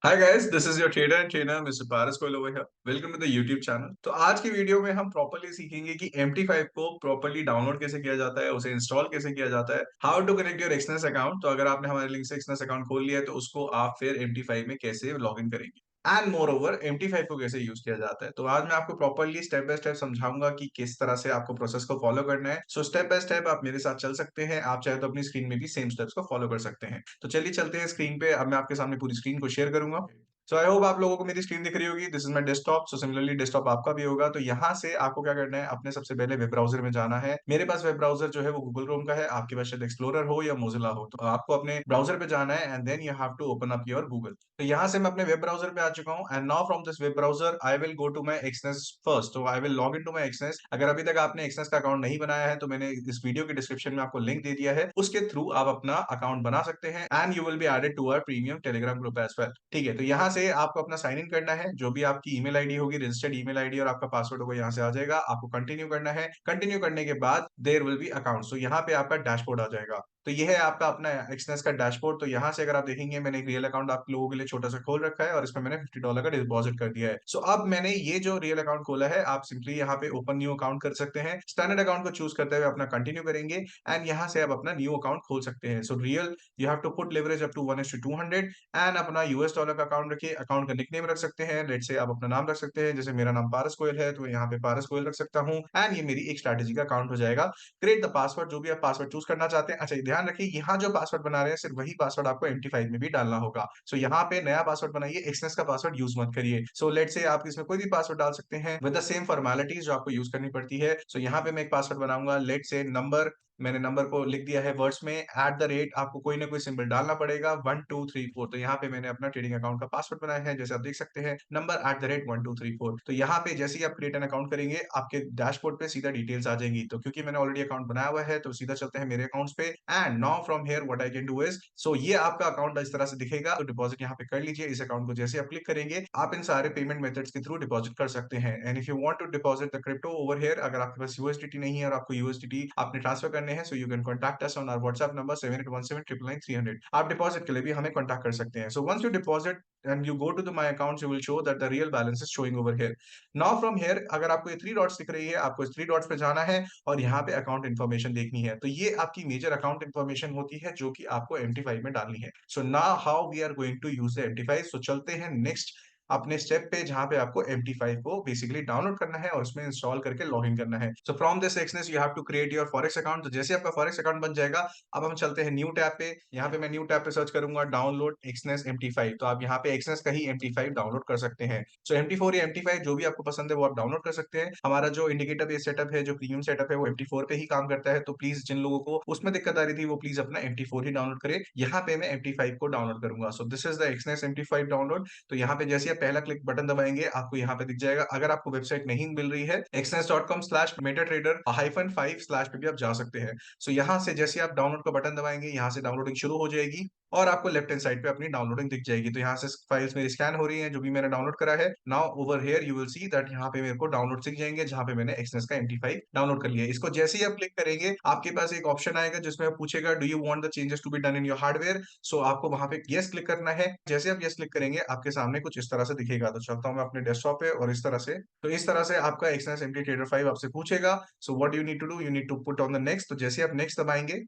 Hi guys, this is your trader and trainer mister Paras Koyal over here. Welcome to the YouTube channel. तो आज की video में हम properly सीखेंगे कि MT5 को प्रॉपर्ली डाउनलोड कैसे किया जाता है, उसे इंस्टॉल कैसे किया जाता है, how to connect your Exness account. तो अगर आपने हमारे लिंक से एक्सनेस अकाउंट खोल लिया है तो उसको आप फिर MT5 में कैसे लॉग इन करेंगे एंड मोर ओवर MT5 को कैसे यूज किया जाता है। तो आज मैं आपको प्रॉपर्ली स्टेप बाय स्टेप समझाऊंगा कि किस तरह से आपको प्रोसेस को फॉलो करना है। सो स्टेप बाय स्टेप आप मेरे साथ चल सकते हैं। आप चाहे तो अपनी स्क्रीन में भी सेम स्टेप्स को फॉलो कर सकते हैं। तो चलिए चलते हैं स्क्रीन पे। अब मैं आपके सामने पूरी स्क्रीन को शेयर करूंगा। सो आई होप आप लोगों को मेरी स्क्रीन दिख रही होगी। This is my desktop. So similarly desktop आपका भी होगा। तो यहाँ से आपको क्या करना है, अपने सबसे पहले वेब ब्राउजर में जाना है। मेरे पास वेब ब्राउजर जो है वो गूगल क्रोम का है, आपके पास शायद एक्सप्लोरर हो या मोजिला हो। तो आपको अपने ब्राउजर पे जाना है and then you have to open up your Google. तो यहाँ से मैं अपने वेब ब्राउजर पे आ चुका हूँ and now from this web browser I will go to my Exness first. तो I will log in to my Exness. अगर अभी तक आपने एक्सनेस का अकाउंट नहीं बनाया है तो मैंने इस वीडियो के डिस्क्रिप्शन में आपको लिंक दे दिया है, उसके थ्रू आप अपना अकाउंट बना सकते हैं and you will be added to our premium Telegram group as well. ठीक है, तो यहाँ से आपको अपना साइन इन करना है। जो भी आपकी ईमेल आईडी होगी, रजिस्टर्ड ईमेल आईडी और आपका पासवर्ड होगा, यहाँ से आ जाएगा। आपको कंटिन्यू करना है। कंटिन्यू करने के बाद देयर विल बी अकाउंट। तो यहाँ पे आपका डैशबोर्ड आ जाएगा। तो ये है आपका अपना एक्सनेस का डैशबोर्ड। तो यहाँ से अगर आप देखेंगे, मैंने एक रियल अकाउंट आप लोगों के लिए छोटा सा खोल रखा है और इसमें मैंने $50 का डिपॉजिट कर दिया है। सो अब मैंने ये जो रियल अकाउंट खोला है, आप सिंपली यहाँ पे ओपन न्यू अकाउंट कर सकते हैं। स्टैंडर्ड अकाउंट को चूज करते हुए अपना कंटिन्यू करेंगे एंड यहाँ से आप अपना न्यू अकाउंट खोल सकते हैं। So real you have to put leverage up to 1:200 and अपना US डॉलर का अकाउंट रखिए। अकाउंट का निकनेम रख सकते हैं, लेट से आप अपना नाम रख सकते हैं। जैसे मेरा नाम पारस कोयल है तो यहाँ पे पारस कोयल रख सकता हूँ एंड ये मेरी एक स्ट्रैटेजी का अकाउंट हो जाएगा। क्रिएट द पासवर्ड, जो भी आप पासवर्ड चूज करना चाहते हैं। अच्छा, ये ध्यान रखिए, यहाँ जो पासवर्ड बना रहे हैं सिर्फ वही पासवर्ड आपको MT5 में भी डालना होगा। सो यहाँ पे नया पासवर्ड बनाइए, एक्सनेस का पासवर्ड यूज मत करिए। सो लेट से आप इसमें कोई भी पासवर्ड डाल सकते हैं विद द सेम फॉर्मेलिटीज जो आपको यूज करनी पड़ती है। सो यहाँ पे मैं एक पासवर्ड बनाऊंगा, लेट से नंबर। मैंने नंबर को लिख दिया है वर्ड्स में, एट द रेट आपको कोई ना कोई सिंबल डालना पड़ेगा, 1 2 3 4। तो यहाँ पे मैंने अपना ट्रेडिंग अकाउंट का पासवर्ड बनाया है, जैसे आप देख सकते हैं, नंबर @1 2 3 4। तो यहाँ पे जैसे ही आप क्रिएट एन अकाउंट करेंगे, आपके डैशबोर्ड पे सीधा डिटेल्स आ जाएंगी। तो क्योंकि मैंने ऑलरेडी अकाउंट बनाया हुआ है तो सीधा चलते हैं मेरे अकाउंट्स पे and now from here what I can do is, so ये आपका अकाउंट इस तरह से दिखेगा। तो डिपॉजिट यहाँ पे कर लीजिए। इस अकाउंट को जैसे आप क्लिक करेंगे, आप इन सारे पेमेंट मेथड्स के थ्रू डिपॉजिट कर सकते हैं। And if you want to deposit the crypto over here, अगर आपके पास USDT नहीं है और आपको USDT आपने ट्रांसफर करने हैं, so you can contact us on our WhatsApp number 7817999300। आप डिपॉजिट के लिए भी हमें कॉन्टैक्ट कर सकते हैं। So once you deposit and you go to the my accounts, you will show that the real balance is showing over here. Now from here, अगर आपको ये 3 डॉट्स दिख रही है, आपको इस 3 डॉट्स पे जाना है और यहाँ पे अकाउंट इन्फॉर्मेशन देखनी है। तो ये आपकी मेजर अकाउंट इन्फॉर्मेशन होती है जो कि आपको MT5 में डालनी है। So now how we are going to use the MT5। So चलते हैं नेक्स्ट अपने स्टेप पे, जहां पे आपको MT5 को बेसिकली डाउनलोड करना है और उसमें इंस्टॉल करके लॉगिन करना है। So from this Exness you have to create your forex account. तो जैसे आपका फॉरेक्स अकाउंट बन जाएगा, अब हम चलते हैं न्यू टैब पे। यहाँ पे मैं न्यू टैब पे सर्च करूंगा डाउनलोड एक्सनेस MT5। तो आप यहाँ पे एक्सनेस का ही MT5 डाउनलोड कर सकते हैं। सो MT4 या MT5 जो भी आपको पसंद है वो आप डाउनलोड कर सकते हैं। हमारा जो इंडिकेटर बेस्ड सेटअप है, जो प्रीमियम सेटअप है, वो MT4 पे ही काम करता है। तो प्लीज जिन लोगों को उसमें दिक्कत आ रही थी वो प्लीज अपना MT4 ही डाउनलोड करें। यहाँ पे मैं MT5 को डाउनलोड करूंगा। सो this is the Exness MT5 download. तो यहाँ पे जैसे आप पहला क्लिक बटन दबाएंगे, आपको यहाँ पे दिख जाएगा। अगर आपको वेबसाइट नहीं मिल रही है, exness.com/metatrader-5 पे भी आप जा सकते हैं। सो यहाँ से जैसे आप डाउनलोड का बटन दबाएंगे, यहाँ से डाउनलोडिंग शुरू हो जाएगी और आपको लेफ्ट हैंड साइड पे अपनी डाउनलोडिंग दिख जाएगी। तो यहाँ से फाइल्स मेरी स्कैन हो रही हैं जो भी मैंने डाउनलोड करा है। Now over here you will see that यहाँ पे मेरे को डाउनलोड दिख जाएंगे, जहाँ पे मैंने एक्सनेस का MT5 डाउनलोड कर लिया है। इसको जैसे ही आप क्लिक करेंगे, आपके पास एक ऑप्शन आएगा जिसमें पूछेगा do you want the changes to be done in your hardware. So आपको वहां पे यस क्लिक करना है। जैसे आप यस क्लिक करेंगे, आपके सामने कुछ इस तरह से दिखेगा। तो चलता हूँ मैं अपने डेस्कटॉप पे और इस तरह से, तो इस तरह से आपका एक्सनेस MT Trader 5 आपसे पूछेगा। So what you need to do, you need to put on the next. तो जैसे आप नेक्स्ट दबाएंगे,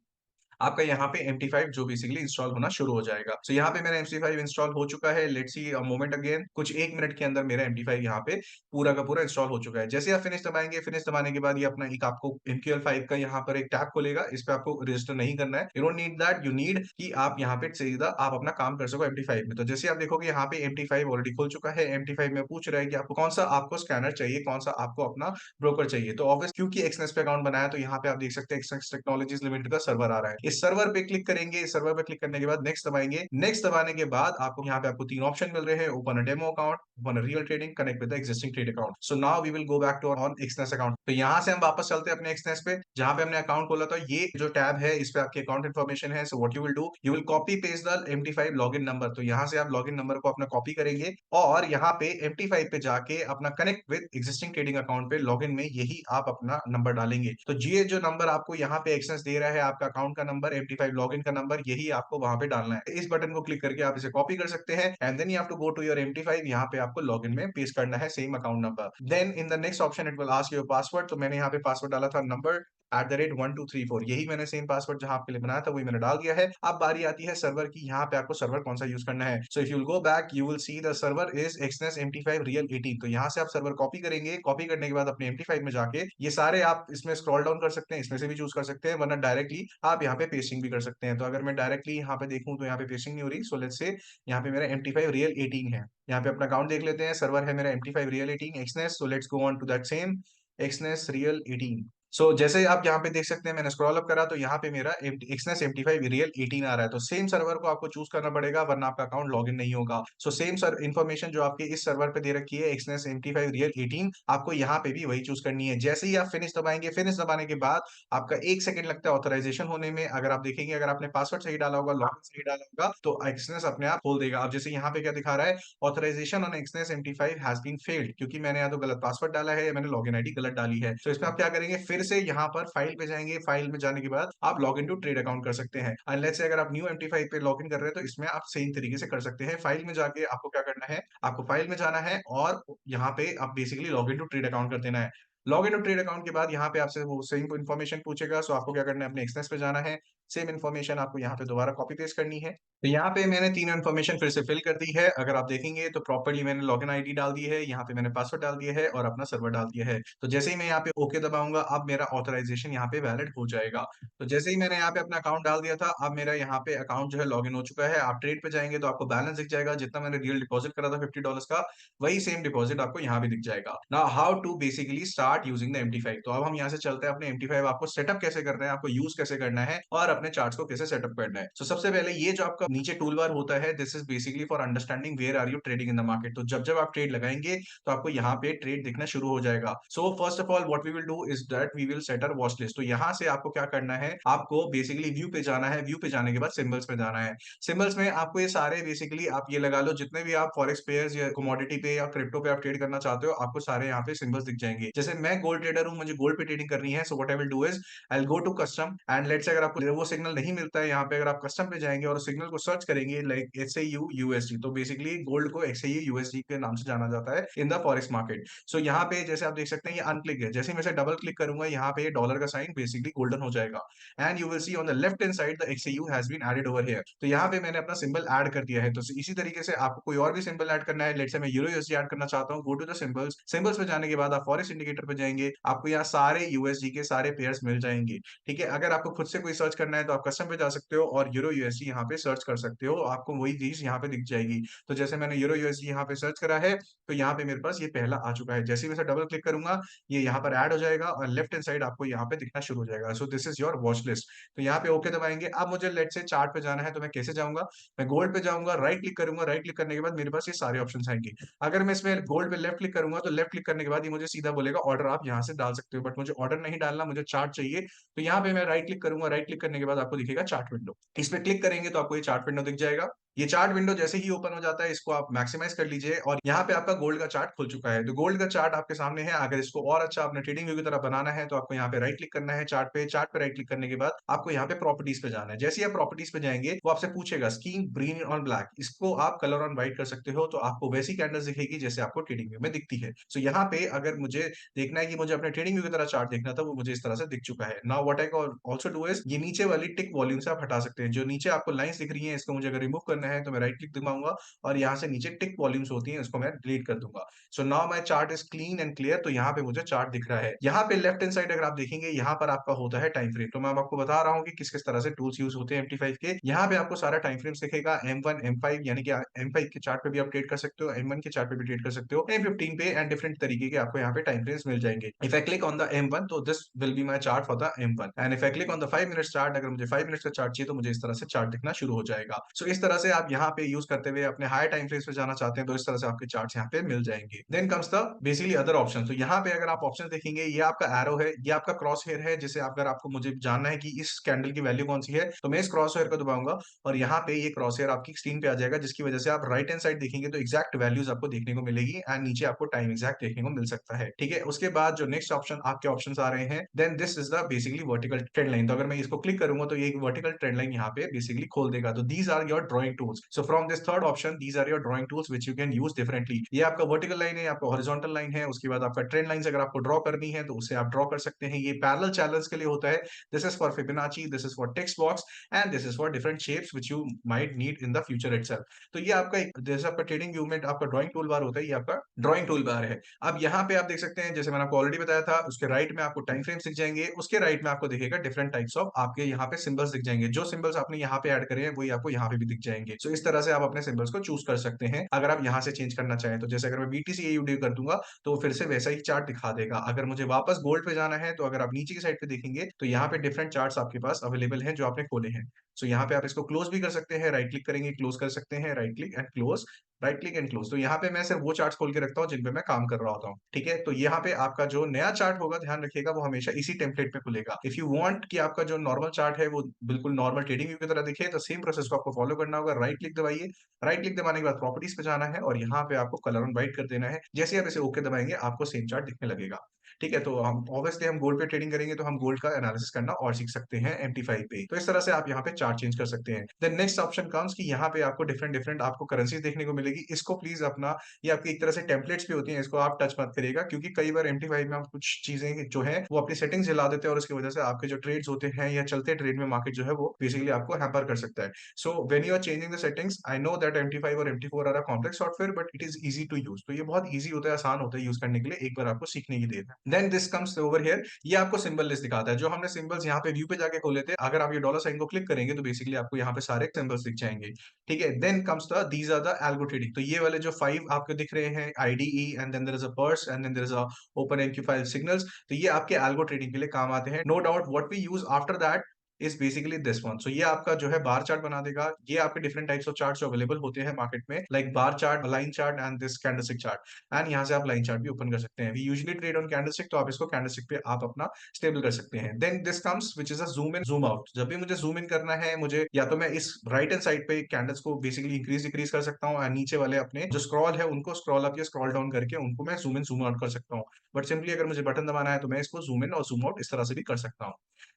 आपका यहाँ पे MT5 जो बेसिकली इंस्टॉल होना शुरू हो जाएगा। सो यहाँ पे मेरा MT5 इंस्टॉल हो चुका है। Let's see a moment again, कुछ 1 मिनट के अंदर मेरा MT5 यहाँ पे पूरा का पूरा इंस्टॉल हो चुका है। जैसे आप फिनिश दबाएंगे, फिनिश दबाने के बाद ये अपना एक आपको MQL5 का यहाँ पर एक टैब खोलेगा। इस पे आपको रजिस्टर नहीं करना है, you don't need that. You need कि आप यहाँ पे सीधा आप अपना काम कर सको MT5 में। तो जैसे आप देखोगे यहाँ पे MT5 ऑलरेडी खुल चुका है। MT5 में पूछ रहा है कि आपको कौन सा आपको स्कैनर चाहिए, कौन सा आपको अपना ब्रोकर चाहिए। तो ऑब्वियस क्योंकि एक्सनेस पे अकाउंट बनाया, तो यहाँ पे आप देख सकते हैं एक्सनेस टेक्नोलॉजीज लिमिटेड का सर्वर आ रहा है। इस सर्वर पे क्लिक करेंगे। इस सर्वर पे क्लिक करने के बाद नेक्स्ट दबाएंगे। नेक्स्ट दबाने के बाद आपको यहाँ पे आपको 3 ऑप्शन मिल रहे हैं, open a demo account, open a real trading, connect with the existing trade account. So now we will go back to on Exness account. तो यहाँ से हम वापस चलते हैं अपने एक्सनेस पे, जहां पे हमने अकाउंट खोला था। ये जो टैब है, इस पे आपकी अकाउंट इन्फॉर्मेशन है। So what you will do, you will copy paste the MT5 login number. तो यहाँ से आप लॉगिन नंबर को अपना कॉपी करेंगे और यहाँ पे MT5 पे जाके अपना connect with existing trading account पे लॉगिन में यही आप अपना नंबर डालेंगे। तो ये जो नंबर आपको यहाँ पे एक्सेस दे रहा है, आपका अकाउंट का नंबर, MT5 लॉगिन का नंबर, यही आपको वहां पे डालना है। इस बटन को क्लिक करके आप इसे कॉपी कर सकते हैं and then you have to go to your MT5। यहाँ पे आपको लॉगिन में पेस्ट करना है same account number. Then in the next option it will ask your password. तो मैंने यहाँ पे पासवर्ड डाला था नंबर @1234, यही मैंने सेम पासवर्ड जहां आपके लिए बनाया था वही मैंने डाल दिया है। अब बारी आती है सर्वर की। यहाँ पे आपको सर्वर कौन सा यूज करना है। So if you will go back you will see the server is Exness MT5 real 18। तो यहाँ से आप सर्वर कॉपी करेंगे। कॉपी करने के बाद अपने MT5 में जाके ये सारे आप इसमें स्क्रॉल डाउन कर सकते हैं, इसमें से भी चूज कर सकते हैं, वरना डायरेक्टली आप यहाँ पे पेस्टिंग भी कर सकते हैं। तो अगर मैं डायरेक्टली यहाँ पे देखूं तो यहाँ पे पेस्टिंग नहीं हो रही। सो लेट्स से यहाँ पे मेरा MT5 रियल 18 है। यहाँ पे अपना अकाउंट देख लेते हैं। सर्वर है मेरा MT5 real 18 Exness. So let's go on to that same Exness real 18। So जैसे आप यहाँ पे देख सकते हैं मैंने स्क्रॉल अप करा तो यहाँ पे मेरा एक्सनेस MT5 रियल 18 आ रहा है। तो सेम सर्वर को आपको चूज करना पड़ेगा वरना आपका अकाउंट लॉगिन नहीं होगा। सो सेम सर इन्फॉर्मेशन जो आपके इस सर्वर पे दे रखी है एक्सनेस MT5 रियल 18, आपको यहाँ पे भी वही चूज करनी है। जैसे ही आप फिनिश दबाएंगे, फिनिश दबाने के बाद आपका 1 सेकंड लगता है ऑथराइजेशन होने में। अगर आप देखेंगे अगर आपने पासवर्ड सही डाला होगा, लॉगिन सही डाला होगा, तो एक्सनेस अपने आप खोल देगा। अब जैसे यहाँ पे क्या दिखा रहा है, authorisation on Exness MT5 has been failed, क्योंकि मैंने या तो गलत पासवर्ड डाला है या मैंने लॉगिन आईडी गलत डाली है। तो इसमें आप क्या करेंगे, फिर से यहाँ पर फाइल पे जाएंगे। फाइल में जाने के बाद आप log in to trade account कर सकते हैं। अनलेस से अगर आप न्यू MT5 पे लॉग इन कर रहे हैं तो इसमें आप सेम तरीके से कर सकते हैं। फाइल में जाके आपको क्या करना है, आपको फाइल में जाना है और यहाँ पे आप basically log in to trade account कर देना है। Log in to trade account के बाद यहाँ पे आपसे वो सेम इन्फॉर्मेशन पूछेगा। सो आपको क्या करना है, अपने एक्सनेस पे जाना है। सेम इन्फॉर्मेशन आपको यहाँ पे दोबारा कॉपी पेस्ट करनी है। तो यहाँ पे मैंने तीन इन्फॉर्मेशन फिर से फिल कर दी है। अगर आप देखेंगे तो प्रॉपर्ली मैंने लॉगिन आईडी डाल दी है, यहाँ पे मैंने पासवर्ड डाल दिया है और अपना सर्वर डाल दिया है। तो जैसे ही मैं यहाँ पे ओके दबाऊंगा अब मेरा ऑथराइजेशन यहाँ पे वैलिड हो जाएगा। तो जैसे ही मैंने यहाँ पे अपना अकाउंट डाल दिया था अब मेरा यहाँ पे अकाउंट जो है लॉगिन हो चुका है। आप ट्रेड पे जाएंगे तो आपको बैलेंस दिख जाएगा, जितना मैंने रियल डिपॉजिट करा था $50 का, वही सेम डिपॉजिट आपको यहाँ भी दिख जाएगा। Now how to basically start using the MT5। तो अब हम यहाँ से चलते हैं अपने MT5 आपको सेटअप कैसे करना है, आपको यूज कैसे करना है और अपने चार्ट्स को कैसे सेटअप करना है। तो सबसे पहले ये जो आपका नीचे टूल बार होता है, this is basically for understanding where are you trading in the market. तो जब जब आप ट्रेड लगाएंगे तो आपको यहाँ पे ट्रेड दिखना शुरू हो जाएगा। So first of all what we will do is that we will set our watch list. तो यहाँ से आपको क्या करना है, आपको बेसिकली व्यू पे जाना है। व्यू पे जाने के बाद सिंबल्स पे जाना है। सिंबल्स में आपको ये सारे बेसिकली आप ये लगा लो, जितने भी आप फॉरेक्स पेयर्स या कमोडिटी पे या क्रिप्टो पे आप ट्रेड करना चाहते हो, आपको सारे यहाँ पे सिंबल्स दिख जाएंगे। जैसे मैं गोल्ड ट्रेडर हूँ, मुझे गोल्ड पे ट्रेडिंग करनी है। So what I will do is I will go to custom and let's say अगर आपको वो सिग्नल नहीं मिलता है यहाँ पे, अगर आप कस्टम पे जाएंगे और सिग्नल को सर्च करेंगे लाइक XAU USD, तो बेसिकली गोल्ड को XAU USD के नाम से जाना जाता है इन द फॉरेक्स मार्केट। सो यहाँ पे जैसे आप देख सकते हैं ये अनक्लिक है। जैसे मैं इसे डबल क्लिक करूंगा यहाँ पे ये डॉलर का साइन बेसिकली गोल्डन हो जाएगा and you will see on the left hand side the XAU has been added over here. तो यहाँ पे मैंने अपना सिंबल ऐड कर दिया है। तो इसी तरीके से आपको कोई और भी सिंबल ऐड करना है। लेट्स से मैं यूरो यूएसडी ऐड करना चाहता हूँ। Go to the symbols. Symbols पे जाने के बाद आप फॉरेक्स इंडिकेटर पे जाएंगे, आपको यहाँ सारे यूएसडी के सारे पेयर्स मिल जाएंगे। ठीक है, अगर आपको खुद से कोई सर्च करना है तो आप कस्टम पे जा सकते हो और यूरो यूएसडी यहाँ पे सर्च कर सकते हो, आपको वही चीज यहाँ पे दिख जाएगी। तो जैसे मैंने यूरो यूएसडी यहाँ पे सर्च करा है तो यहाँ पे मेरे पास ये पहला आ चुका है। जैसे ही मैं डबल क्लिक करूंगा ये यहाँ पर ऐड हो जाएगा और लेफ्ट हैंड साइड आपको यहाँ पे दिखना शुरू हो जाएगा। सो this is your watch list. तो यहाँ पे ओके दबाएंगे। अब मुझे लेट से चार्ट पे जाना है तो मैं कैसे जाऊंगा, मैं गोल्ड पे जाऊंगा, राइट क्लिक करूंगा। राइट क्लिक करने के बाद मेरे पास ये सारे ऑप्शन आएंगे। अगर मैं इसमें गोल्ड पे लेफ्ट क्लिक करूंगा तो लेफ्ट क्लिक करने के बाद ये मुझे सीधा बोलेगा ऑर्डर आप यहाँ से डाल सकते हो, बट मुझे ऑर्डर नहीं डालना, मुझे चार्ट चाहिए। तो यहाँ पे मैं राइट क्लिक करूंगा। राइट क्लिक करने के बाद आपको दिखेगा चार्ट विंडो। इस पे क्लिक करेंगे तो आपको ये चार्ट विंडो दिख जाएगा। ये चार्ट विंडो जैसे ही ओपन हो जाता है इसको आप मैक्सिमाइज कर लीजिए और यहाँ पे आपका गोल्ड का चार्ट खुल चुका है। तो गोल्ड का चार्ट आपके सामने है। अगर इसको और अच्छा अपने ट्रेडिंग व्यू की तरह बनाना है तो आपको यहाँ पे राइट क्लिक करना है चार्ट पे। चार्ट पे राइट क्लिक करने के बाद आपको यहाँ पे प्रॉपर्टीज पे जाना है। जैसे ही आप प्रॉपर्टीज पे जाएंगे वो आपसे पूछेगा स्कीम ग्रीन ऑन ब्लैक, इसको आप कलर ऑन व्हाइट कर सकते हो। तो आपको वैसी कैंडल्स दिखेगी जैसे आपको ट्रेडिंग व्यू में दिखती है। सो यहाँ पे अगर मुझे देखना है कि मुझे अपने ट्रेडिंग व्यू की तरह चार्ट देखना था, वो मुझे इस तरह से दिख चुका है। Now what I also do is ये नीचे वाली टिक वॉल्यूम से आप हटा सकते हैं। जो नीचे आपको लाइंस दिख रही है इसको मुझे अगर रिमूव करना है तो मैं राइट क्लिक दबाऊंगा और यहाँ से नीचे टिक वॉल्यूम्स होती हैं इसको मैं डिलीट कर दूंगा। So now my chart is clean and clear. तो यहाँ पे मुझे चार्ट दिख रहा है। यहाँ पे लेफ्ट हैंड साइड अगर आप देखेंगे यहाँ पर आपका होता है टाइम फ्रेम। तो मैं आपको बता रहा हूँ कि किस किस तरह से टूल्स यूज होते हैं MT5 के। यहाँ पे आपको सारा टाइम फ्रेम्स दिखेगा M1 M5, यानी कि M5 के चार्ट पे भी आप ट्रेड कर सकते हो, M1 के चार्ट पे भी ट्रेड कर सकते हो, M15 पे एंड डिफरेंट तरीके के आपको यहाँ पे टाइम फ्रेम्स मिल जाएंगे। If I click on the M1 तो this will be my chart for the M1 and if I click on the 5 minute chart, अगर मुझे 5 मिनट का चार्ट चाहिए तो मुझे इस तरह से चार्ट दिखना शुरू हो जाएगा। सो इस तरह से आप यहाँ पे यूज करते हुए अपने हायर टाइम फ्रेम्स पे जाना चाहते हैं, तो इस तरह से आपके चार्ट्स यहाँ पे मिल जाएंगे। Then comes the basically other option. तो यहाँ पे अगर आप ऑप्शन देखेंगे, ये आपका एरो है, ये आपका क्रॉस हेयर है, जिसे अगर आपको मुझे जानना है कि इस कैंडल की वैल्यू कौन सी है, तो मैं इस क्रॉस हेयर को दबाऊंगा और यहाँ पे ये क्रॉस हेयर आपकी स्क्रीन पे आ जाएगा, जिसकी वजह से आप राइट हैंड साइड देखेंगे तो एग्जैक्ट वैल्यूज आपको देखने को मिलेगी एंड नीचे आपको टाइम एग्जैक्ट देखने को मिल सकता है। ठीक है, उसके बाद जो नेक्स्ट ऑप्शन आपके ऑप्शन आ रहे हैं, then this is the basically vertical trend line. तो अगर मैं इसको क्लिक करूंगा तो ये एक वर्टिकल ट्रेंड लाइन यहाँ पे बेसिकली खोल देगा। तो these are your drawing tools. So from this third option, these are your drawing tools which you can use differently. ये आपका वर्टिकल लाइन है, आपका हॉरिजॉन्टल लाइन है, उसके बाद आपका ट्रेंड लाइन अगर आपको ड्रॉ करनी है तो उसे आप ड्रॉ कर सकते हैं। ये पैरेलल चैनल्स के लिए होता है। This is for Fibonacci, this is for text box and this is for different shapes which you might need in the future itself. तो ये आपका एक जैसे आपका ट्रेडिंग व्यू में आपका ड्रॉइंग टूल बार होता है, ये आपका ड्रॉइंग टूल बार है। अब यहाँ पे आप देख सकते हैं, जैसे मैंने आपको ऑलरेडी बताया था, उसके राइट में आपको टाइम फ्रेम्स दिख जाएंगे, उसके राइट में आपको दिखेगा डिफरेंट टाइप्स ऑफ आपके यहाँ पे सिंबल्स दिख जाएंगे। जो सिंबल्स आपने यहाँ पे ऐड करे हैं वही आपको यहाँ पे भी दिख जाएंगे। सो इस तरह से आप अपने सिंबल्स को चूज कर सकते हैं अगर आप यहाँ से चेंज करना चाहें। तो जैसे अगर मैं BTC AUD कर दूंगा तो फिर से वैसा ही चार्ट दिखा देगा। अगर मुझे वापस गोल्ड पे जाना है, तो अगर आप नीचे की साइड पे देखेंगे तो यहाँ पे डिफरेंट चार्ट्स आपके पास अवेलेबल हैं जो आपने खोले हैं। सो यहाँ पे आप इसको क्लोज भी कर सकते हैं, राइट क्लिक करेंगे क्लोज कर सकते हैं, right click and close, right click and close. तो यहाँ पे मैं सिर्फ वो चार्ट्स खोल के रखता हूँ जिन पे मैं काम कर रहा होता हूँ। ठीक है, तो यहाँ पे आपका जो नया चार्ट होगा, ध्यान रखिएगा, वो हमेशा इसी टेम्पलेट पे खुलेगा। इफ यू वांट कि आपका जो नॉर्मल चार्ट है वो बिल्कुल नॉर्मल ट्रेडिंग व्यू की तरह दिखे, तो सेम प्रोसेस को आपको फॉलो करना होगा। राइट क्लिक दबाइए, राइट क्लिक दबाने के बाद प्रॉपर्टीज पे जाना है और यहाँ पे आपको कलर ऑन व्हाइट कर देना है। जैसे आप इसे ओके दबाएंगे आपको सेम चार्ट दिखने लगेगा। ठीक है, तो हम ऑब्वियसली हम गोल्ड पे ट्रेडिंग करेंगे तो हम गोल्ड का एनालिसिस करना और सीख सकते हैं MT5 पे। तो इस तरह से आप यहाँ पे चार्ट चेंज कर सकते हैं। देन नेक्स्ट ऑप्शन कम्स कि यहाँ पे आपको डिफरेंट डिफरेंट आपको करेंसीज देखने को मिलेगी। इसको प्लीज अपना, ये आपकी एक तरह से टेम्पलेट्स भी होती हैं, इसको आप टच मत करिएगा, क्योंकि कई बार MT5 में हम कुछ चीजें जो है वो अपनी सेटिंग्स हिला देते हैं और उसकी वजह से आपके जो ट्रेड्स होते हैं या चलते ट्रेड में मार्केट जो है वो बेसिकली आपको हैम्पर कर सकता है। So when you are changing the settings, I know that MT5 और MT4 are a complex software but it is easy to use. तो ये बहुत ईजी होता है, आसान होता है यूज करने के लिए, एक बार आपको सीखने की देर है। Then this comes over here, ये आपको सिंबल लिस्ट दिखाता है। जो हमने सिंबल्स यहाँ पे व्यू पे जाके खोले थे, अगर आप ये डॉलर साइन को क्लिक करेंगे तो बेसिकली आपको यहाँ पे सारे सिंबल्स दिख जाएंगे। ठीक है, then comes the these are the algo trading. तो ये वाले जो 5 आपको दिख रहे हैं, IDE and then there is a purse and then there is a open MQ file signals, तो ये आपके एल्गो ट्रेडिंग के लिए काम आते हैं। No doubt what we use after that is basically this one. So ये आपका जो है बार चार्ट बना देगा। ये आपके डिफरेंट टाइप्स ऑफ चार्ट जो अवेलेबल होते हैं मार्केट में, like bar chart, line chart and this candlestick chart. And यहाँ से आप लाइन चार्ट भी ओपन कर सकते हैं। We usually trade on candlestick, तो आप इसको कैंडलस्टिक पे आप अपना स्टेबल कर सकते हैं। Then this comes which is a zoom in zoom out. जब भी मुझे जूम इन करना है, मुझे या तो मैं इस राइट हैंड साइड पे कैंडल्स को बेसिकली इंक्रीज डिक्रीज कर सकता हूँ, एंड नीचे वाले अपने जो स्क्रॉल है उनको स्क्रॉल अप या स्क्रॉल डाउन करके उनको मैं जूम इन जूम आउट कर सकता हूँ। बट सिंपली अगर मुझे बटन दबाना है तो मैं इसको जूम इन और जूम आउट इस तरह से भी कर सकता हूँ।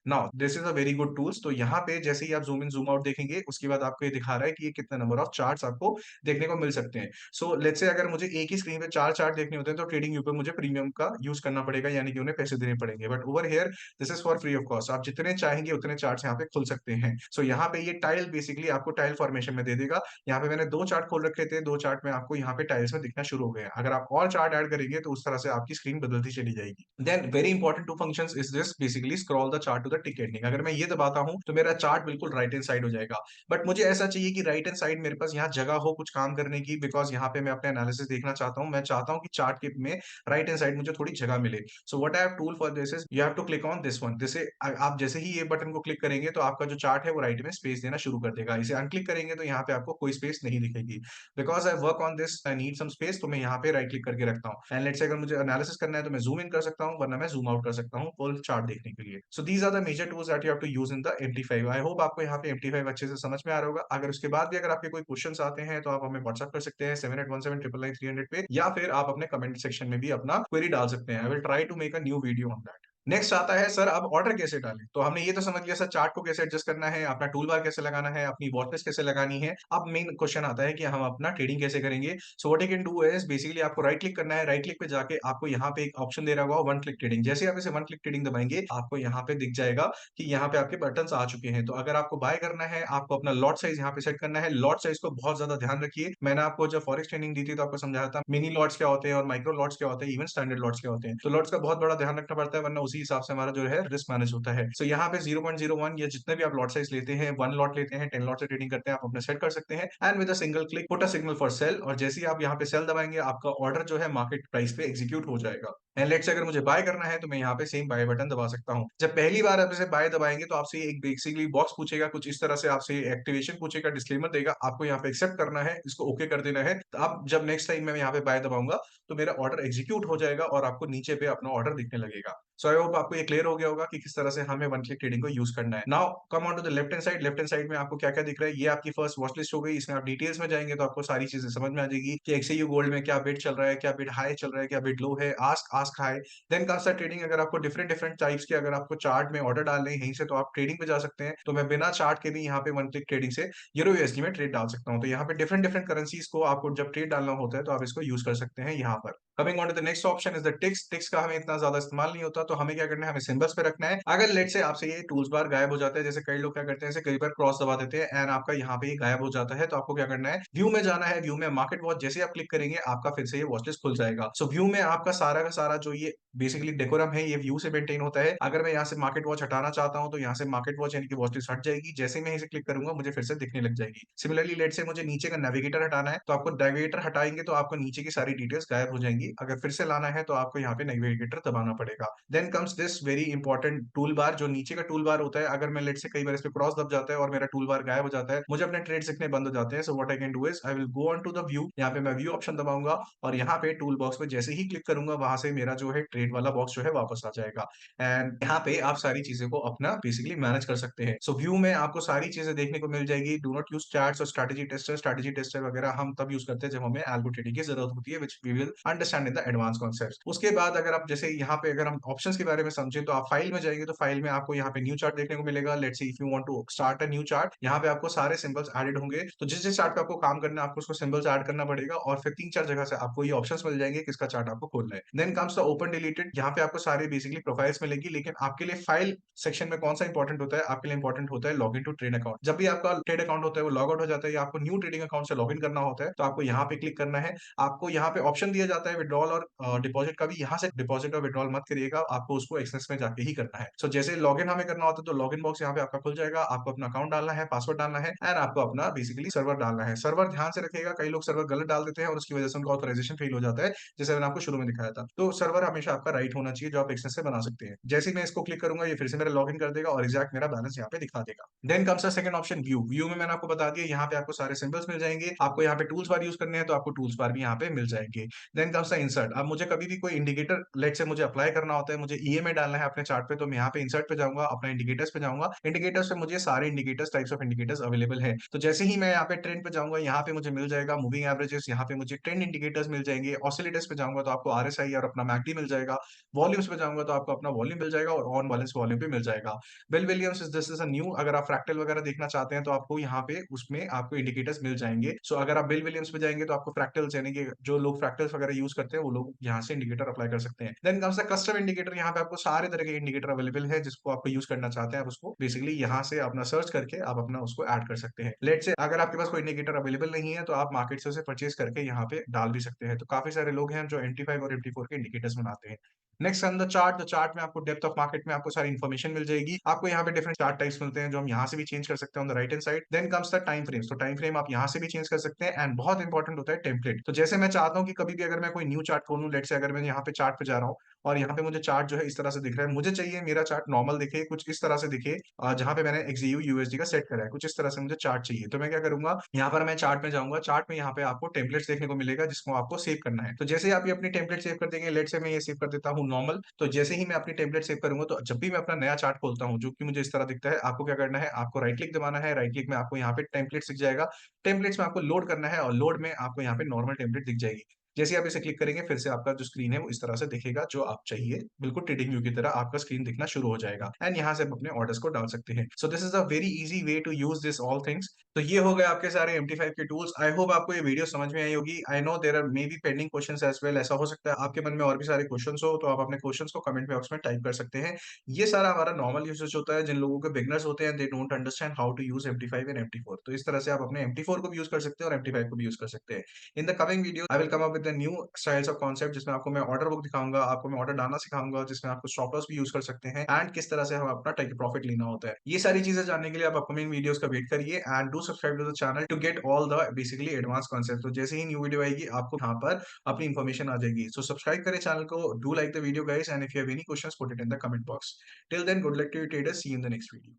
Now this is a very good tools. तो यहाँ पे जैसे ही आप जूम इन जूम आउट देखेंगे, उसके बाद आपको ये दिखा रहा है कि ये कितने नंबर ऑफ चार्ट्स आपको देखने को मिल सकते हैं। सो लेट्स से अगर मुझे एक ही स्क्रीन पे 4 चार्ट देखने होते हैं तो ट्रेडिंग व्यू पे मुझे प्रीमियम का यूज करना पड़ेगा, यानी कि उन्हें पैसे देने पड़ेंगे। But over here this is for free of cost. आप जितने चाहेंगे उतने चार्ट्स यहाँ पे खुल सकते हैं। सो यहाँ पे ये टाइल बेसिकली आपको टाइल फॉर्मेशन में दे देगा। यहाँ पे मैंने 2 चार्ट खोल रखे थे, 2 चार्ट में आपको यहाँ पे टाइल्स में दिखना शुरू हो गए हैं। अगर आप और चार्ट ऐड करेंगे तो उस तरह से आपकी स्क्रीन बदलती चली जाएगी। Then very important two functions is this, basically scroll the chart to the tick ending. अगर मैं ये दबाता हूं तो मेरा चार्ट बिल्कुल राइट हैंड साइड हो जाएगा। बट मुझे ऐसा चाहिए कि राइट हैंड साइड मेरे पास यहाँ जगह हो कुछ काम करने की, बिकॉज यहाँ पे मैं अपने एनालिसिस देखना चाहता हूँ। मैं चाहता हूँ कि चार्ट के में राइट हैंड साइड मुझे थोड़ी जगह मिले। So what I have tool for this is you have to click on this one. जैसे आप जैसे ही ये बटन को क्लिक करेंगे तो आपका जो चार्ट है वो राइट में स्पेस देना शुरू कर देगा। इसे अनक्लिक करेंगे तो यहाँ पे आपको कोई स्पेस नहीं दिखेगी। Because I work on this, I need some space, तो मैं यहाँ पे राइट क्लिक करके रखता हूँ। एंड लेट्स से अगर मुझे एनालिसिस करना है तो मैं जूम इन कर सकता हूँ, वरना मैं जूम आउट कर सकता हूँ फुल चार्ट देखने के लिए। So these are the major tools that you have to use in the MT5। I hope आपको यहाँ पे MT5 अच्छे से समझ में आ रहा होगा। अगर उसके बाद भी अगर आपके कोई क्वेश्चंस आते हैं तो आप हमें व्हाट्सएप कर सकते हैं 7817999300 पे, या फिर आप अपने कमेंट सेक्शन में भी अपना क्वेरी डाल सकते हैं। I will try to make a new video on that. Next आता है सर अब ऑर्डर कैसे डालें। तो हमने ये तो समझ लिया सर चार्ट को कैसे एडजस्ट करना है, अपना टूल बार कैसे लगाना है, अपनी वॉच लिस्ट कैसे लगानी है। अब मेन क्वेश्चन आता है कि हम अपना ट्रेडिंग कैसे करेंगे। सो what you can do is basically आपको राइट क्लिक करना है। राइट क्लिक पे जाके आपको यहाँ पे एक ऑप्शन दे रहा होगा वन क्लिक ट्रेडिंग। जैसे आप इसे वन क्लिक ट्रेडिंग दबाएंगे आपको यहाँ पे दिख जाएगा कि यहाँ पे आपके बटन आ चुके हैं। तो अगर आपको बाय करना है, आपको अपना लॉट साइज यहाँ पे सेट करना है। लॉट साइज को बहुत ज्यादा ध्यान रखिए। मैंने आपको जब फॉरेक्स ट्रेनिंग दी थी तो आपको समझाया था मिनी लॉट्स क्या होते हैं और माइक्रो लॉट्स क्या होते हैं, इवन स्टैंडर्ड लॉट्स क्या होते हैं। तो लॉट्स का बहुत बड़ा ध्यान रखना पड़ता है, वरना उसी हिसाब से हमारा जो है रिस्क मैनेज होता है। सो यहाँ पे 0.01 या जितने भी आप लॉट साइज लेते हैं, 1 लॉट लेते हैं, 10 लॉट से ट्रेडिंग करते हैं, आप अपने सेट कर सकते हैं। And with a single click put a signal for sale, और जैसे ही आप यहाँ पे सेल दबाएंगे आपका ऑर्डर जो है मार्केट प्राइस पे एग्जीक्यूट हो जाएगा। एंड लेट्स से अगर मुझे बाय करना है तो मैं यहाँ पे सेम बाय बटन दबा सकता हूँ। जब पहली बार आप इसे बाय दबाएंगे तो आपसे एक बेसिकली बॉक्स पूछेगा, कुछ इस तरह से आपसे एक्टिवेशन पूछेगा, डिस्क्लेमर देगा, आपको यहाँ पे एक्सेप्ट करना है, इसको ओके कर देना है। तो अब जब नेक्स्ट टाइम मैं यहाँ पे बाय दबाऊंगा तो मेरा ऑर्डर एग्जीक्यूट हो जाएगा और आपको नीचे पे अपना ऑर्डर दिखने लगेगा। सो आई होप आपको ये क्लियर हो गया होगा कि किस तरह से हमें वन क्लिक ट्रेडिंग को यूज करना है। Now come on to the left hand side. Left hand side में आपको क्या क्या दिख रहा है, ये आपकी फर्स्ट वॉच लिस्ट हो गई। इसमें आप डिटेल्स में जाएंगे तो आपको सारी चीजें समझ में आ जाएगी कि एक्सयू गोल्ड में क्या बिड चल रहा है, क्या बिड हाई चल रहा है, क्या बिड लो है, ask ask high. Then comes the trading. अगर आपको डिफरेंट डिफरेंट टाइप्स के अगर आपको चार्ट में ऑर्डर डालने हैं यहीं से, तो आप ट्रेडिंग पे जा सकते हैं। तो मैं बिना चार्ट के भी यहाँ पे वन क्लिक ट्रेडिंग से यूरो यूएसडी में ट्रेड डाल सकता हूँ। तो यहाँ पे डिफरेंट डिफरेंट करेंसीज को आपको जब ट्रेड डालना होता है तो आप इसको यूज कर सकते हैं यहाँ पर। Coming on to the next option is the ticks. Ticks का हमें इतना ज्यादा इस्तेमाल नहीं होता, तो हमें क्या करना है, हमें सिंबल्स पे रखना है। अगर लेट से आपसे ये टूल्स बार गायब हो जाता है, जैसे कई लोग क्या करते हैं, ऐसे कई बार क्रॉस दबा देते हैं एंड आपका यहाँ पे ये गायब हो जाता है, तो आपको क्या करना है, व्यू में जाना है। व्यू में मार्केट वॉच जैसे आप क्लिक करेंगे आपका फिर से ये वॉच लिस्ट खुल जाएगा। सो व्यू में आपका सारा का सारा जो ये बेसिकली डेकोरम है ये व्यू से मेंटेन होता है। अगर मैं यहाँ से मार्केट वॉच हटाना चाहता हूँ तो यहाँ से मार्केट वॉच यानी कि वॉच लिस्ट हट जाएगी। जैसे ही मैं इसे क्लिक करूंगा मुझे फिर से दिखने लग जाएगी। सिमिलरली लेट से मुझे नीचे का नेविगेटर हटाना है, तो आपको नेविगेटर हटाएंगे तो आपको नीचे की सारी डिटेल्स गायब हो जाएंगी। अगर फिर से लाना है तो आपको यहाँ पे नेविगेटर दबाना पड़ेगा। Then comes this very important tool bar. जो नीचे का टूल बार होता है, अगर मैं लेट से कई बार इस पे क्रॉस दब जाता है और मेरा टूल बार गायब हो जाता है, मुझे अपने ट्रेड दिखने बंद हो जाते हैं। So what I can do is I will go on to the view. यहाँ पे मैं व्यू ऑप्शन दबाऊंगा और यहाँ पे टूल बॉक्स पे जैसे ही क्लिक करूंगा वहां से मेरा जो है ट्रेड वाला बॉक्स जो है वापस आ जाएगा। एंड यहाँ पे आप सारी चीजें को अपना बेसिकली मैनेज कर सकते हैं। सो व्यू में आपको सारी चीजें देखने को मिल जाएगी। डू नॉट यूज चार्ट्स और स्ट्रैटेजी टेस्टर। स्ट्रैटेजी टेस्टर वगैरह हम तब यूज करते हैं जब हमें एल्गो ट्रेडिंग की जरूरत होती है, which we will understand in the advance concept. उसके बाद अगर आप जैसे यहाँ पे अगर हम ऑप्शंस के बारे में समझें तो आप फाइल में जाएंगे तो फाइल में आपको यहाँ पे न्यू चार्ट देखने को मिलेगा। Let's see if you want to start a new chart, यहाँ पे आपको सारे सिंबल्स एडेड होंगे। तो जिस जिस चार्ट पे आपको काम करना है आपको उसको सिंबल्स ऐड करना पड़ेगा और फिर तीन चार जगह से आपको ये ऑप्शंस मिल जाएंगे किसका चार्ट आपको खोलना है। Then comes the open deleted. यहाँ पे आपको सारे बेसिकली प्रोफाइल्स मिलेगी, लेकिन आपके लिए फाइल सेक्शन में कौन सा इंपॉर्टेंट होता है, आपके लिए इंपॉर्टेंट होता है log in to trade account. जब भी आपका ट्रेड अकाउंट होता है वो लॉग आउट हो जाता है या आपको न्यू ट्रेडिंग अकाउंट से लॉग इन करना होता है, तो आपको यहाँ पे क्लिक करना है। आपको यहाँ पे ऑप्शन दिया जाता है विड्रॉल और डिपॉजिट का भी। यहाँ से डिपॉजिट और विड्रॉल मत करिएगा, आपको उसको एक्सेस में जाके ही करना है। सो जैसे लॉगिन हमें करना होता है तो लॉगिन बॉक्स यहाँ पे आपका खुल जाएगा। आपको अपना अकाउंट डालना है, पासवर्ड डालना है एंड आपको अपना बेसिकली सर्वर डालना है। सर्वर ध्यान से रखिएगा, कई लोग सर्वर गलत डाल देते हैं और उसकी वजह से उनका ऑथराइजेशन फेल हो जाता है, जैसे मैंने आपको शुरू में दिखाया था। तो सर्वर हमेशा आपका राइट होना चाहिए जो आप एक्सेस से बना सकते हैं। जैसे ही मैं इसको क्लिक करूंगा ये फिर से मेरा लॉगिन कर देगा और एग्जैक्ट मेरा बैलेंस यहाँ पे दिखा देगा। Then comes the second option view. View में मैंने आपको बता दिया यहाँ पे आपको सारे सिंबल्स मिल जाएंगे। आपको यहाँ पे टूल्स बार यूज करने हैं तो आपको टूल्स बार भी यहाँ पे मिल जाएंगे। Then comes the insert. अब मुझे कभी भी कोई इंडिकेटर लेट से मुझे अप्लाई करना होता है, मुझे ईएमए डालना है अपने चार्ट पे, तो मैं यहाँ पे इंसर्ट पे जाऊंगा, अपना इंडिकेटर्स पे जाऊंगा। इंडिकेटर्स पे मुझे सारे indicators types of indicators available है। तो जैसे ही मैं यहाँ पे ट्रेंड पे जाऊंगा यहाँ पे मुझे मिल जाएगा मूविंग एवरेजेस, यहाँ पे मुझे ट्रेंड इंडिकेटर्स मिल जाएंगे। ऑसिलेटर्स पे जाऊंगा तो आपको आरएसआई और अपना मैकडी मिल जाएगा। वॉल्यूम्स पे जाऊंगा तो आपको अपना वॉल्यूम मिल जाएगा और ऑन बैलेंस वॉल्यूम पे मिल जाएगा। Bill Williams this is a new. अगर आप फ्रैक्टल वगैरह देखना चाहते हैं तो आपको यहाँ पे उसमें आपको इंडिकेटर्स मिल जाएंगे। सो अगर आप बिल विलियम्स पे जाएंगे तो आपको फ्रैक्टल्स यानी कि जो लोग फ्रैक्टल्स वगैरह यूज करते हैं वो लोग यहाँ से इंडिकेटर अप्लाई कर सकते हैं। Then comes the custom indicator. यहाँ पे आपको सारे तरह के इंडिकेटर अवेलेबल है, जिसको आपको यूज करना चाहते हैं आप उसको बेसिकली यहाँ से अपना सर्च करके आप अपना उसको ऐड कर सकते हैं। लेट से अगर आपके पास कोई इंडिकेटर अवेलेबल नहीं है तो आप मार्केट से उसे परचेज करके यहाँ पे डाल भी सकते हैं। तो काफी सारे लोग हैं जो MT5 और MT4 के इंडिकेटर्स बनाते हैं। Next the chart. The chart में आपको डेप्थ ऑफ मार्केट में आपको सारी इन्फॉर्मेशन मिल जाएगी। आपको यहाँ पे डिफरेंट चार्ट टाइप्स मिलते हैं जो हम यहाँ से भी चेंज कर सकते हैं on the right hand side. Then comes the time frames. तो टाइम फ्रेम आप यहाँ से भी चेंज कर सकते हैं एंड बहुत इंपॉर्टेंट होता है टेम्पलेट। तो जैसे मैं चाहता हूँ कि कभी भी अगर मैं कोई न्यू चार्ट खोलूँ, लेट से अगर मैं यहाँ पे चार्ट पे जा रहा हूँ और यहाँ पे मुझे चार्ट जो है इस तरह से दिख रहा है, मुझे चाहिए मेरा चार्ट नॉर्मल दिखे, कुछ इस तरह से दिखे, जहां पे मैंने एक्सयू यूएसडी का सेट करा है, कुछ इस तरह से मुझे चार्ट चाहिए। तो मैं क्या करूंगा, यहाँ पर मैं चार्ट में जाऊंगा। चार्ट में यहाँ पे आपको टेम्पलेट्स देखने को मिलेगा जिसको आपको सेव करना है। तो जैसे ही आप ये अपनी टेम्पलेट सेव कर देंगे, लेट से मैं ये सेव कर देता हूँ नॉर्मल। तो जैसे ही मैं अपनी टेम्पलेट सेव करूंगा तो जब भी मैं अपना नया चार्ट खोलता हूँ जो कि मुझे इस तरह दिखता है, आपको क्या करना है, आपको राइट क्लिक दबाना है। राइट क्लिक में आपको यहाँ पे टेम्पलेट दिख जाएगा। टेम्पलेट्स में आपको लोड करना है और लोड में आपको यहाँ पे नॉर्मल टेम्पलेट दिख जाएगी। जैसे आप इसे क्लिक करेंगे फिर से आपका जो स्क्रीन है वो इस तरह से दिखेगा जो आप चाहिए, बिल्कुल ट्रेडिंग व्यू की तरह आपका स्क्रीन दिखना शुरू हो जाएगा एंड यहाँ से आप अपने ऑर्डर्स को डाल सकते हैं। So this is a very easy way to use this all things. तो ये हो गए आपके सारे MT5 के टूल्स। आई होप आपको ये वीडियो समझ में आई होगी। I know there are maybe pending questions as well. ऐसा हो सकता है आपके मन में और भी सारे क्वेश्चंस हो, तो आप अपने क्वेश्चंस को कमेंट बॉक्स में टाइप कर सकते हैं। ये सारा हमारा नॉर्मल यूसेज होता है जिन लोगों के बिगनर्स होते हैं, they don't understand how to use MT5 and MT4। तो इस तरह से आप अपने MT4 को भी यूज कर सकते हैं और MT5 को भी यूज कर सकते हैं। In the coming video I will come up with the new styles of concept जिसमें आपको मैं ऑर्डर बुक दिखाऊँगा, आपको मैं ऑर्डर डालना सिखाऊँगा, जिसमें आपको स्टॉप लॉस भी यूज़ कर सकते हैं एंड किस तरह से हम अपना टेक प्रॉफिट लेना होता है। ये सारी चीज़ें जानने के लिए आप अपकमिंग वीडियोज़ का वेट करिए and do subscribe to the channel to get all the basically advance concept. तो जैसे ही न्यू वीडियो आएगी, आपको यहाँ पर अपनी इन्फॉर्मेशन आ जाएगी। सो सब्सक्राइब करें चैनल को, do like the video guys and if you have any questions put it in the comment box. Till then good luck to you traders, see you in the next video.